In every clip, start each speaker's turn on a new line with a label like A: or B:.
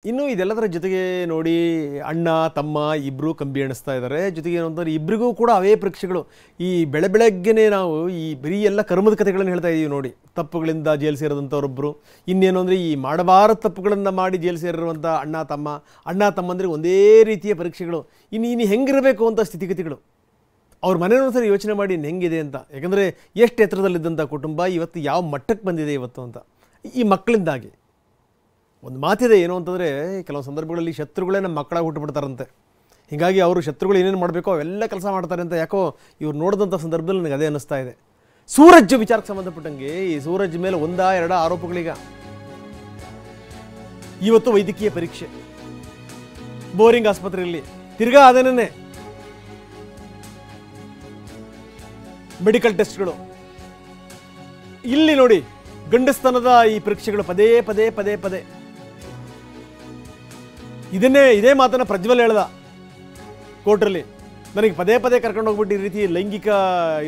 A: ಇನ್ನು ಇದೆಲ್ಲದರ ಜೊತೆಗೆ ನೋಡಿ ಅಣ್ಣ ತಮ್ಮ ಇಬ್ಬರು ಕಂಬಿ ಎಣಿಸ್ತಾ ಇದ್ದಾರೆ. ಜೊತೆಗೆ ಏನು ಅಂತಂದರೆ ಇಬ್ಬರಿಗೂ ಕೂಡ ಅವೇ ಪರೀಕ್ಷೆಗಳು. ಈ ಬೆಳಗ್ಗೆನೇ ನಾವು ಈ ಬರೀ ಎಲ್ಲ ಕರ್ಮದ ಕಥೆಗಳನ್ನು ಹೇಳ್ತಾ ಇದ್ದೀವಿ ನೋಡಿ. ತಪ್ಪುಗಳಿಂದ ಜೈಲು ಸೇರಿದಂಥವರೊಬ್ಬರು, ಇನ್ನೇನು ಅಂದರೆ ಈ ಮಾಡಬಾರದ ತಪ್ಪುಗಳನ್ನು ಮಾಡಿ ಜೈಲು ಸೇರಿರುವಂಥ ಅಣ್ಣ ತಮ್ಮಂದರೆ ಒಂದೇ ರೀತಿಯ ಪರೀಕ್ಷೆಗಳು. ಇನ್ನು ಹೆಂಗಿರಬೇಕು ಅಂತ ಸ್ಥಿತಿಗತಿಗಳು. ಅವ್ರ ಮನೆಯೂ ಸರಿ ಯೋಚನೆ ಮಾಡಿ ಹೆಂಗಿದೆ ಅಂತ. ಯಾಕಂದರೆ ಎಷ್ಟು ಎತ್ತರದಲ್ಲಿದ್ದಂಥ ಕುಟುಂಬ ಇವತ್ತು ಯಾವ ಮಟ್ಟಕ್ಕೆ ಬಂದಿದೆ ಇವತ್ತು ಅಂತ ಈ ಮಕ್ಕಳಿಂದಾಗಿ. ಒಂದು ಮಾತಿದೆ ಏನು ಅಂತಂದರೆ, ಕೆಲವು ಸಂದರ್ಭಗಳಲ್ಲಿ ಶತ್ರುಗಳೇ ನಮ್ಮ ಮಕ್ಕಳಾಗಿ ಹುಟ್ಟುಬಿಡ್ತಾರಂತೆ. ಹೀಗಾಗಿ ಅವರು ಶತ್ರುಗಳು ಏನೇನು ಮಾಡಬೇಕೋ ಅವೆಲ್ಲ ಕೆಲಸ ಮಾಡ್ತಾರೆ ಅಂತ ಯಾಕೋ ಇವ್ರು ನೋಡಿದಂಥ ಸಂದರ್ಭದಲ್ಲಿ ನನಗೆ ಅದೇ ಅನ್ನಿಸ್ತಾ ಇದೆ. ಸೂರಜ್ ವಿಚಾರಕ್ಕೆ ಸಂಬಂಧಪಟ್ಟಂಗೆ ಈ ಸೂರಜ್ ಮೇಲೆ 1-2 ಆರೋಪಗಳೀಗ. ಇವತ್ತು ವೈದ್ಯಕೀಯ ಪರೀಕ್ಷೆ ಬೋರಿಂಗ್ ಆಸ್ಪತ್ರೆಯಲ್ಲಿ, ತಿರ್ಗಾ ಅದೇನೇ ಮೆಡಿಕಲ್ ಟೆಸ್ಟ್ಗಳು. ಇಲ್ಲಿ ನೋಡಿ ಗಂಡಸ್ತನದ ಈ ಪರೀಕ್ಷೆಗಳು ಪದೇ. ಇದೇ ಮಾತನ್ನು ಪ್ರಜ್ವಲ್ ಹೇಳ್ದ ಕೋರ್ಟ್ರಲ್ಲಿ. ನನಗೆ ಪದೇ ಕರ್ಕೊಂಡು ಹೋಗ್ಬಿಟ್ಟು ಈ ರೀತಿ ಲೈಂಗಿಕ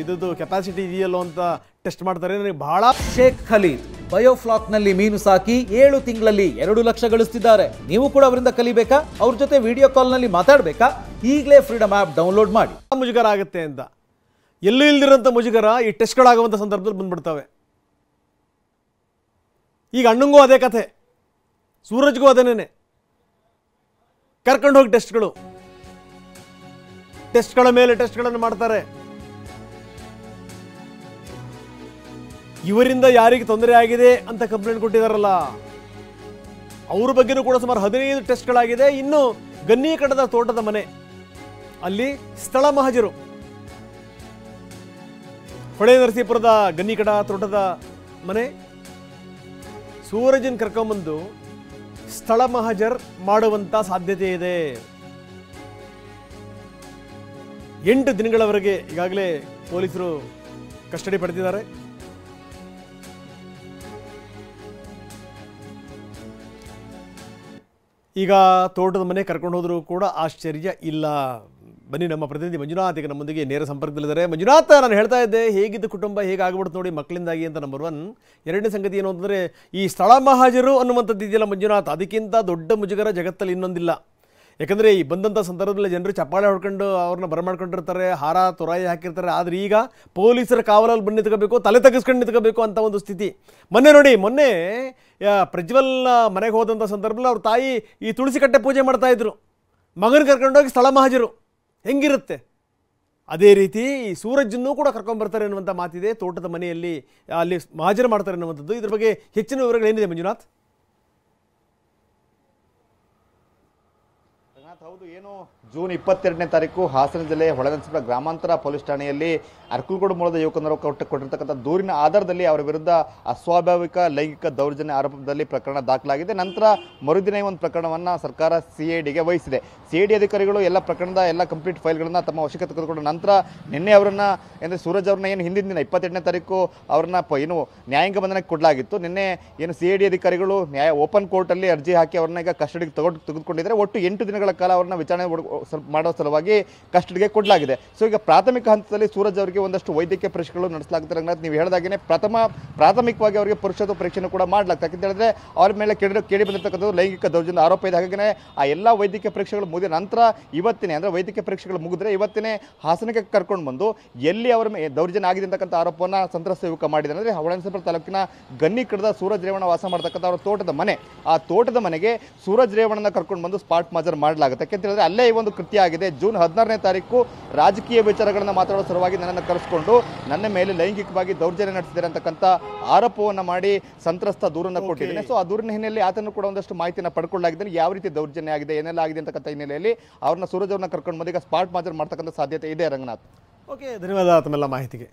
A: ಇದ್ದು ಕೆಪಾಸಿಟಿ ಇದೆಯಲ್ಲೋ ಅಂತ ಟೆಸ್ಟ್ ಮಾಡ್ತಾರೆ. ನನಗೆ ಬಹಳ.
B: ಶೇಖ್ ಖಲೀದ್ ಬಯೋಫ್ಲಾಕ್ನಲ್ಲಿ ಮೀನು ಸಾಕಿ 7 ತಿಂಗಳಲ್ಲಿ 2 ಲಕ್ಷ ಗಳಿಸ್ತಿದ್ದಾರೆ. ನೀವು ಕೂಡ ಅವರಿಂದ ಕಲಿಬೇಕಾ? ಅವ್ರ ಜೊತೆ ವಿಡಿಯೋ ಕಾಲ್ನಲ್ಲಿ ಮಾತಾಡಬೇಕಾ? ಈಗಲೇ ಫ್ರೀಡಮ್ ಆ್ಯಪ್ ಡೌನ್ಲೋಡ್ ಮಾಡಿ.
A: ಮುಜುಗರ ಆಗುತ್ತೆ ಅಂತ, ಎಲ್ಲೂ ಇಲ್ದಿರೋಂಥ ಮುಜುಗರ ಈ ಟೆಸ್ಟ್ಗಳಾಗುವಂಥ ಸಂದರ್ಭದಲ್ಲಿ ಬಂದ್ಬಿಡ್ತವೆ. ಈಗ ಅಣ್ಣಂಗೂ ಅದೇ ಕಥೆ, ಸೂರಜ್ಗೂ ಅದೇನೇ. ಕರ್ಕೊಂಡು ಹೋಗಿ ಟೆಸ್ಟ್ಗಳ ಮೇಲೆ ಟೆಸ್ಟ್ಗಳನ್ನು ಮಾಡ್ತಾರೆ. ಇವರಿಂದ ಯಾರಿಗೆ ತೊಂದರೆ ಆಗಿದೆ ಅಂತ ಕಂಪ್ಲೇಂಟ್ ಕೊಟ್ಟಿದಾರಲ್ಲ, ಅವ್ರ ಬಗ್ಗೆನೂ ಕೂಡ ಸುಮಾರು 15 ಟೆಸ್ಟ್ಗಳಾಗಿದೆ. ಇನ್ನು ಗನ್ನಿಕಡದ ತೋಟದ ಮನೆ, ಅಲ್ಲಿ ಸ್ಥಳ ಮಹಜರು. ಹೊಳೆ ನರಸೀಪುರದ ಗನ್ನಿಕಡ ತೋಟದ ಮನೆ, ಸೂರಜನ್ ಕರ್ಕೊಂಬಂದು ಸ್ಥಳ ಮಹಜರ್ ಮಾಡುವಂತ ಸಾಧ್ಯತೆ ಇದೆ. 8 ದಿನಗಳವರೆಗೆ ಈಗಾಗಲೇ ಪೊಲೀಸರು ಕಸ್ಟಡಿ ಪಡೆದಿದ್ದಾರೆ. ಈಗ ತೋಟದ ಮನೆ ಕರ್ಕೊಂಡು ಹೋದರೂ ಕೂಡ ಆಶ್ಚರ್ಯ ಇಲ್ಲ. ಬನ್ನಿ, ನಮ್ಮ ಪ್ರತಿನಿಧಿ ಮಂಜುನಾಥ್ ಈಗ ನಮ್ಮೊಂದಿಗೆ ನೇರ ಸಂಪರ್ಕದಲ್ಲಿದ್ದಾರೆ. ಮಂಜುನಾಥ್, ನಾನು ಹೇಳ್ತಾ ಇದ್ದೆ ಹೇಗಿದ್ದು ಕುಟುಂಬ ಹೇಗಾಗ್ಬಿಡ್ತು ನೋಡಿ ಮಕ್ಕಳಿಂದಾಗಿ ಅಂತ. ನಂಬರ್ 1. ಎರಡನೇ ಸಂಗತಿ ಏನು ಅಂತಂದರೆ, ಈ ಸ್ಥಳ ಮಹಾಜರು ಅನ್ನುವಂಥದ್ದು ಇದೆಯಲ್ಲ ಮಂಜುನಾಥ್, ಅದಕ್ಕಿಂತ ದೊಡ್ಡ ಮುಜುಗರ ಜಗತ್ತಲ್ಲಿ ಇನ್ನೊಂದಿಲ್ಲ. ಯಾಕಂದರೆ ಈ ಬಂದಂಥ ಸಂದರ್ಭದಲ್ಲಿ ಜನರು ಚಪ್ಪಾಳೆ ಹೊಡ್ಕೊಂಡು ಅವ್ರನ್ನ ಬರಮಾಡ್ಕೊಂಡಿರ್ತಾರೆ, ಹಾರ ತುರಾಯಿ ಹಾಕಿರ್ತಾರೆ. ಆದರೆ ಈಗ ಪೊಲೀಸರ ಕಾವಲಲ್ಲಿ ಬಂದು ನಿಂತ್ಕೋಬೇಕು, ತಲೆ ತಗ್ಗಿಸ್ಕೊಂಡು ನಿಂತ್ಕೋಬೇಕು ಅಂತ ಒಂದು ಸ್ಥಿತಿ. ಮೊನ್ನೆ ಪ್ರಜ್ವಲ್ ಮನೆಗೆ ಹೋದಂಥ ಸಂದರ್ಭದಲ್ಲಿ ಅವ್ರ ತಾಯಿ ಈ ತುಳಸಿ ಕಟ್ಟೆ ಪೂಜೆ ಮಾಡ್ತಾಯಿದ್ರು. ಮಗನ ಕರ್ಕೊಂಡೋಗಿ ಸ್ಥಳ ಮಹಾಜರು ಹೆಂಗಿರುತ್ತೆ ಅದೇ ರೀತಿ ಈ ಸೂರಜ್ಜನ್ನು ಕೂಡ ಕರ್ಕೊಂಡ್ಬರ್ತಾರೆ ಅನ್ನುವಂಥ ಮಾತಿದೆ. ತೋಟದ ಮನೆಯಲ್ಲಿ ಅಲ್ಲಿ ಮಹಾಜರು ಮಾಡ್ತಾರೆ ಅನ್ನುವಂಥದ್ದು. ಇದ್ರ ಬಗ್ಗೆ ಹೆಚ್ಚಿನ ವಿವರಗಳೇನಿದೆ ಮಂಜುನಾಥ್?
C: ಹೌದು, ಏನು ಜೂನ್ 22ನೇ ತಾರೀಕು ಹಾಸನ ಜಿಲ್ಲೆ ಹೊಳೆನರಸೀಪುರ ಗ್ರಾಮಾಂತರ ಪೊಲೀಸ್ ಠಾಣೆಯಲ್ಲಿ ಅರ್ಕಲ್ಗೋಡು ಮೂಲದ ಯುವಕನರು ಕೊಟ್ಟಿರ್ತಕ್ಕಂಥ ದೂರಿನ ಆಧಾರದಲ್ಲಿ ಅವರ ವಿರುದ್ಧ ಅಸ್ವಾಭಾವಿಕ ಲೈಂಗಿಕ ದೌರ್ಜನ್ಯ ಆರೋಪದಲ್ಲಿ ಪ್ರಕರಣ ದಾಖಲಾಗಿದೆ. ನಂತರ ಮರುದಿನ ಒಂದು ಪ್ರಕರಣವನ್ನು ಸರ್ಕಾರ CIDಗೆ ವಹಿಸಿದೆ. CID ಅಧಿಕಾರಿಗಳು ಎಲ್ಲ ಪ್ರಕರಣದ ಎಲ್ಲ ಕಂಪ್ಲೀಟ್ ಫೈಲ್ಗಳನ್ನು ತಮ್ಮ ವಶಕ್ಕೆ ತೆಗೆದುಕೊಂಡ ನಂತರ ನಿನ್ನೆ ಅವರನ್ನು ಅಂದರೆ ಸೂರಜ್ ಅವ್ರನ್ನ ಏನು ಹಿಂದಿನ ದಿನ 28ನೇ ತಾರೀಕು ಅವ್ರನ್ನ ಏನು ನ್ಯಾಯಾಂಗ ಬಂಧನಕ್ಕೆ ಕೊಡಲಾಗಿತ್ತು. ನಿನ್ನೆ ಏನು CID ಅಧಿಕಾರಿಗಳು ಓಪನ್ ಕೋರ್ಟಲ್ಲಿ ಅರ್ಜಿ ಹಾಕಿ ಅವ್ರನ್ನ ಈಗ ಕಸ್ಟಡಿಗೆ ತೆಗೆದುಕೊಂಡಿದ್ದಾರೆ. ಒಟ್ಟು 8 ದಿನಗಳ ಕಾಲ ಅವ್ರನ್ನ ವಿಚಾರಣೆ ಮಾಡೋ ಸಲುವಾಗಿ ಕಸ್ಟಡಿಗೆ ಕೊಡಲಾಗಿದೆ. ಸೊ ಈಗ ಪ್ರಾಥಮಿಕ ಹಂತದಲ್ಲಿ ಸೂರಜ್ ಅವರಿಗೆ ಒಂದಷ್ಟು ವೈದ್ಯಕೀಯ ಪರೀಕ್ಷೆಗಳು ನಡೆಸಲಾಗುತ್ತೆ. ರಂಗನಾಥ್, ನೀವು ಹೇಳಿದಾಗೇ ಪ್ರಾಥಮಿಕವಾಗಿ ಅವರಿಗೆ ಪುರುಷತ್ವ ಪರೀಕ್ಷೆಯನ್ನು ಕೂಡ ಮಾಡಲಾಗ್ತದೆ. ಯಾಕಂತ ಹೇಳಿದ್ರೆ ಅವ್ರ ಮೇಲೆ ಕೇಳಿ ಬಂದಿರತಕ್ಕಂಥದ್ದು ಲೈಂಗಿಕ ದೌರ್ಜನ್ಯ ಆರೋಪ ಇದೆ. ಹಾಗೆ ಆ ಎಲ್ಲ ವೈದ್ಯಕೀಯ ಪರೀಕ್ಷೆಗಳು ಮುಗಿದ ನಂತರ ಇವತ್ತಿನೇ ಅಂದರೆ ವೈದ್ಯಕೀಯ ಪರೀಕ್ಷೆಗಳು ಮುಗಿದ್ರೆ ಇವತ್ತಿನೇ ಹಾಸನಕ್ಕೆ ಕರ್ಕೊಂಡು ಬಂದು ಎಲ್ಲಿ ಅವರ ದೌರ್ಜನ್ಯ ಆಗಿದೆ ಅಂತಕ್ಕಂಥ ಆರೋಪವನ್ನು ಸಂತ್ರಸ್ತ ಯುವಕ ಮಾಡಿದ್ದಾರೆ. ಅಂದರೆ ಹೊಳೆನರಸೀಪುರ ತಾಲೂಕಿನ ಗನ್ನಿಕಡದ ಸೂರಜ್ ರೇವಣ್ಣ ವಾಸ ಮಾಡತಕ್ಕಂಥ ಅವರ ತೋಟದ ಮನೆ, ಆ ತೋಟದ ಮನೆಗೆ ಸೂರಜ್ ರೇವಣ್ಣನ ಕರ್ಕೊಂಡು ಬಂದು ಸ್ಪಾಟ್ ಮಹಜರ್ ಮಾಡಲಾಗುತ್ತೆ. ಯಾಕೆಂತ ಹೇಳಿದ್ರೆ ಅಲ್ಲೇ ಈ ಒಂದು ಕೃತ್ಯ ಆಗಿದೆ. ಜೂನ್ 16ನೇ ತಾರೀಕು ರಾಜಕೀಯ ವಿಚಾರಗಳನ್ನು ಮಾತಾಡೋ ಸಲುವಾಗಿ ನನ್ನನ್ನು ಕರೆಸಿಕೊಂಡು ನನ್ನ ಮೇಲೆ ಲೈಂಗಿಕವಾಗಿ ದೌರ್ಜನ್ಯ ನಡೆಸಿದ್ದಾರೆ ಅಂತಕ್ಕಂಥ ಆರೋಪವನ್ನು ಮಾಡಿ ಸಂತ್ರಸ್ತ ದೂರನ್ನು ಕೊಟ್ಟಿದ್ದೇನೆ. ಸೊ ಆ ದೂರಿನ ಹಿನ್ನೆಲೆಯಲ್ಲಿ ಆತನು ಕೂಡ ಒಂದಷ್ಟು ಮಾಹಿತಿಯನ್ನು ಪಡ್ಕೊಳ್ಳಲಾಗಿದ್ದೇನೆ. ಯಾವ ರೀತಿ ದೌರ್ಜನ್ಯ ಆಗಿದೆ, ಏನೆಲ್ಲ ಆಗಿದೆ ಅಂತಕ್ಕಂಥ ಹಿನ್ನೆಲೆಯಲ್ಲಿ ಅವ್ರನ್ನ ಸೂರಜ್ ಅವ್ರನ್ನ ಕರ್ಕೊಂಡು ಬಂದು ಈಗ ಸ್ಪಾಟ್ ಮಹಜರ್ ಮಾಡ್ತಕ್ಕಂಥ ಸಾಧ್ಯತೆ ಇದೆ. ರಂಗನಾಥ್,
A: ಓಕೆ, ಧನ್ಯವಾದ ತಮ್ಮೆಲ್ಲ ಮಾಹಿತಿಗೆ.